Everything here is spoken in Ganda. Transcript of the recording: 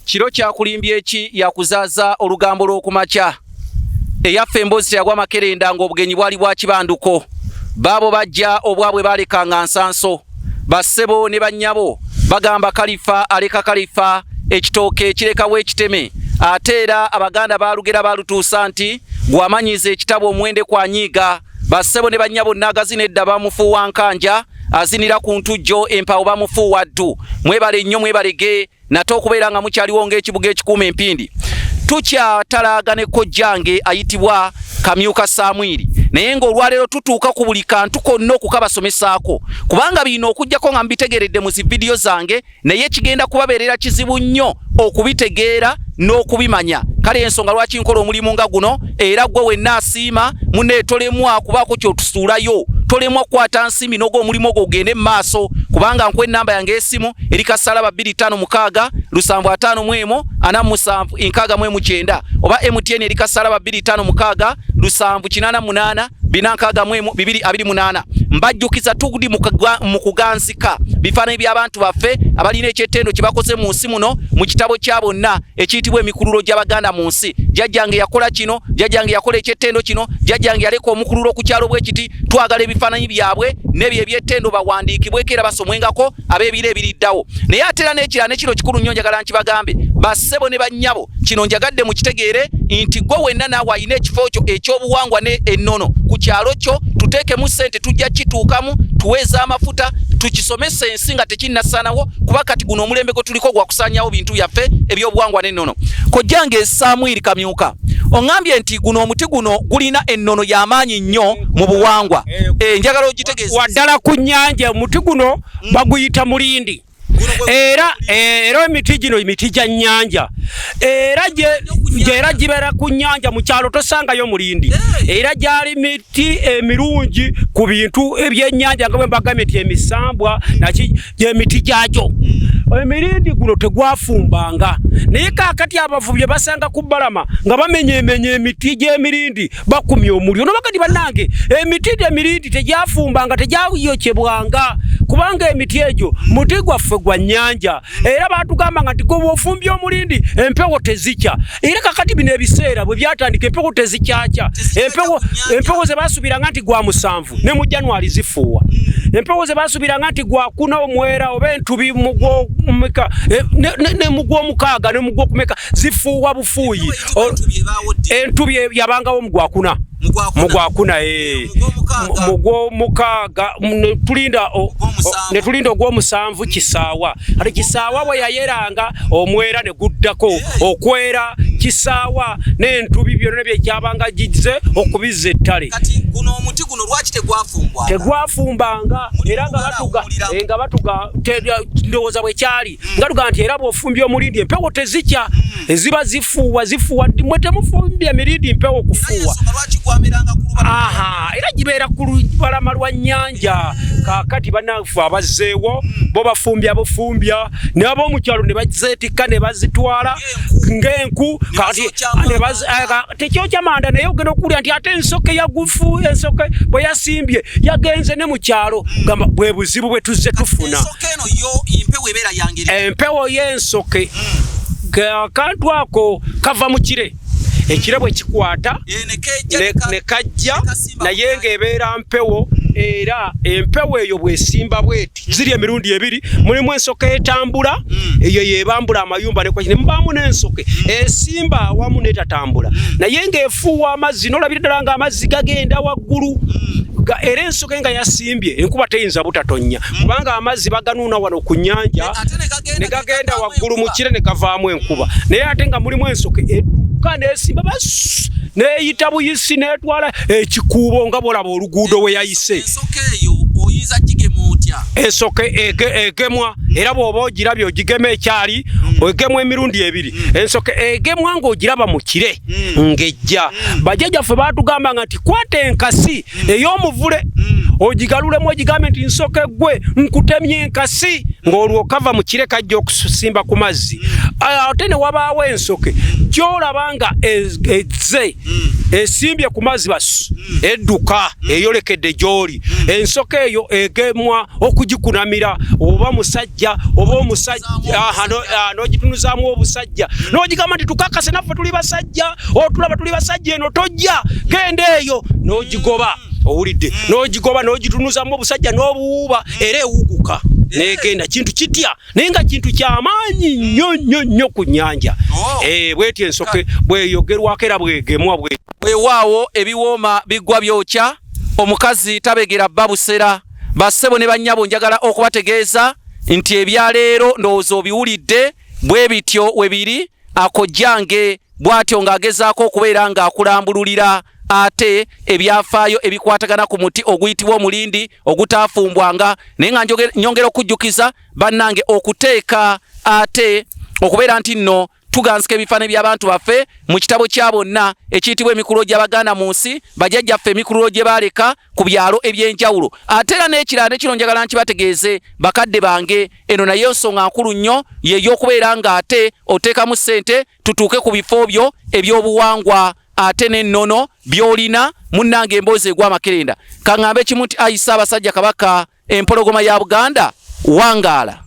Kiro kyakulimbye eki yakuzaaza olugambo lw'okumakya. Eyaffe emboozi teyagwa makerenda ng'obugenyi bwali bwa kibanduko. Baabo bajja obwabwe balekanga nsanso. Bassebo ne bannyabo bagamba kalifa aleka kalifa, ekitooke kirekawo ekiteme. Ate era Abaganda baalugera baalutuusa nti gwamanyiza ekitabo omwende kwanyiiga. Bassebo ne bannyabo nnaagazi nedda bamufuuwa nkanja, azinira ku ntujjo Empewo bamufuuwa ddu. Mwebale nnyo mwebalege nate okubeera nga mukyaliwo ng'ekibuga ekikuuma empindi. Tukyatalaga ne kojjange ayitibwa Kamyuka Samwiri, naye ng'olwaleero tutuuka ku buli kantu konna okukabasomesaako, kubanga bino okujjako nga mbitegeredde mu zividiyo zange, naye kigenda kubabeerera kizibu nnyo okubitegeera n'okubimanya. Kale ensonga lwaki nkola omulimu nga guno, era gwe wenna asiima munne tolemwa kubaako kyotusuulayo, tolemwa kukwata nsimbi n'ogwo omulimu ogwo ogende mu maaso, kubanga nkwe ennamba yange y'essimu eri kassalaba 256 751 47 oba MTN eri kassalaba 256 788 461 mbajjukiza tugudi mu kuganzika bifaananyi by'abantu baffe abalina ekyettendo kye bakoze mu nsi muno mu kitabo kya bonna ekiyitibwa emikululo gy'Abaganda mu nsi. Jjajjange yakola kino, jjajjange yakola ekyettendo kino, jjajjange yaleka omukululo ku kyalo bwe kiti. Twagala ebifaananyi byabwe n'ebyo ebyettendo bawandiikibweko era basomwengako ab'ebiro ebiriddawo. Naye ate era n'ekirala ne kino kikulu nnyo njagala nkibagambe, bassebo ne bannyabo, kino njagadde mukitegeere nti gwe wenna naawe alina ekifo kyo ekyobuwangwa ne ennono ku kyalo kyo, tuteekemu ssente tujja kituukamu, tuweeza amafuta, tukisomesa ensi nga tekinnasaanawo, kuba kati guno omulembe gwe tuliko gwa kusaanyawo bintu byaffe ebyobuwangwa n'ennono. Kojjange Samwiri Kamyuka, ongambye nti guno omuti guno gulina ennono y'amaanyi nnyo mu buwangwa. Njagala ogitegeeze. Waddala ku nnyanja omuti guno baguyita Mulindi. Era emiti gino emiti gya nnyanja. Era gibeera ku nnyanja mu kyalo tosangayo Mulindi. Era gyali miti emirungi ku bintu ebyennyanja nga bwe mbagambye nti emisambwa emiti gyakyo. Emilindi guno tegwafumbanga. Naye kaakati abavubi basanga ku bbalama nga bamenya emiti gy'emirindi bakumya omuliro. Nobakati bannange emiti emirindi tegyafumbanga, tegyayokyebwanga, kubanga emiti egyo muti gwaffe gwa nnyanja. Era baatugamba nga nti gwe bw'ofumbye omulindi empewo tezikya. Era kakati bino ebiseera bwe byatandika empewo tezikyakya. Empewo ze baasubiranga nti gwa 7 ne mu January zifuuwa. Empewo ze baasubiranga nti gwa 4 omwera oba entubi ne mugwo 6 ne mugwo 9 zifuuwa bufuuyi. Entubi yabangawo mu gwa 4. Mugwo 6 tulinda ogwo 7 kisaawa. Ate kisaawa bwe yayeranga omwera ne guddako, okwera kisaawa n'entubi byonna bye kyabanga gize okubizza ettale. Kati guno omuti guno lwaki tegwafumbanga era nga batuga ndowooza bwe kyali nga tuga nti era bw'ofumbye omulindi empewo tezikya, eziba zifuuwa mwe temufumbye emirindi mpewo kufuuwa. Era gibeera ku lubalama lwa nnyanja. Kaakati bannaffe abazzeewo bo bafumbya ne ab'omukyalo ne bazeetikka ne bazitwala ng'enku. Tekyokya manda naye ogenda okuwulira nti ate ensoke yagufu, ensoke bwe yasimbye yagenze ne mu kyalo. Gamba bwe buzibu bwe tuzze tufuna. Empewo y'ensoke akantu ako kava mu kire. Ekire bwe kikwata ne kajja naye ng'ebeera mpewo. Era empewo eyo bwesimba bweti ziri emirundi ebiri, mulimu ensoke etambula eyo yebambula amayumba ne kwakine mubaamu n'ensoke esimba awamu n'etatambula naye ng'efuuwa amazzi n'olabira ddala ng'amazzi gagenda waggulu. Era ensoke nga yasimbye enkuba teyinza butatonnya kubanga amazzi baganuuna wano ku nnyanja ne gagenda waggulu mu kire ne gavaamu enkuba. Naye ate nga mulimu ensoke edduka n'esimba neeyita buyisi n'etwala ekikuubo nga bw'olaba oluguudo we yayise. Ensoke egemwa era bw'oba ogirabye ogigema ekyali ogemwa emirundi ebiri. Ensoke egemwa ng'ogiraba mu kire ng'ejja. Bajjajjaffe baatugamba nga nti kwata enkasi ey'omuvule ogigalulemu ogigambe nti nsoke gwe nkutemye enkasi ng'olwo kava mu kireka ajja okusimba ku mazzi. Ate ne wabaawo ensoke gy'olaba nga ezze esimbye ku mazzi basu edduka eyolekedde gy'oli. Ensoke eyo egemwa okugikunamira oba musajja oba omusajja n'ogitunuzaamu obusajja n'ogigamba nti tukakase naffe tuli basajja otulaba tuli basajja eno tojja genda eyo n'ogigoba owulidde n'ogigoba n'ogitunuuzaamu obusajja n'obuwuuba era ewuguka negenda kintu kitya naye nga kintu ky'amaanyi nnyo ku nnyanja. Bweti ensoke bweyogerwako era bwegemwa bwewaawo ebiwooma biggwa byokya omukazi tabegera bba busera. Bassebo ne bannyabo njagala okubategeeza nti ebyaleero ndowooza obiwulidde bwe bityo we biri. Akojjange bw'atyo ng'agezaako okubeera ng'akulambululira ate ebyafaayo ebikwatagana ku muti oguyitibwa omulindi ogutaafumbwanga. Naye nga nyongera okujjukiza bannange okuteeka ate okubeera nti nno tugansika ebifaananyi by'abantu baffe mu kitabo kya bonna ekiyitibwa emikululo gy'Abaganda mu nsi bajjajjaffe emikululo gye baaleka ku byalo eby'enjawulo. Ate era n'ekirala kino njagala nkibategeeze bakadde bange, eno naye nsonga nkulu nnyo y'ey'okubeera ng'ate oteekamu ssente tutuuke ku bifo byo eby'obuwangwa ate n'ennono by'olina munnange emboozi egwa Makerenda. Kaŋŋambe kimu nti ayisa abasajja Kabaka empologoma ya Buganda wangaala.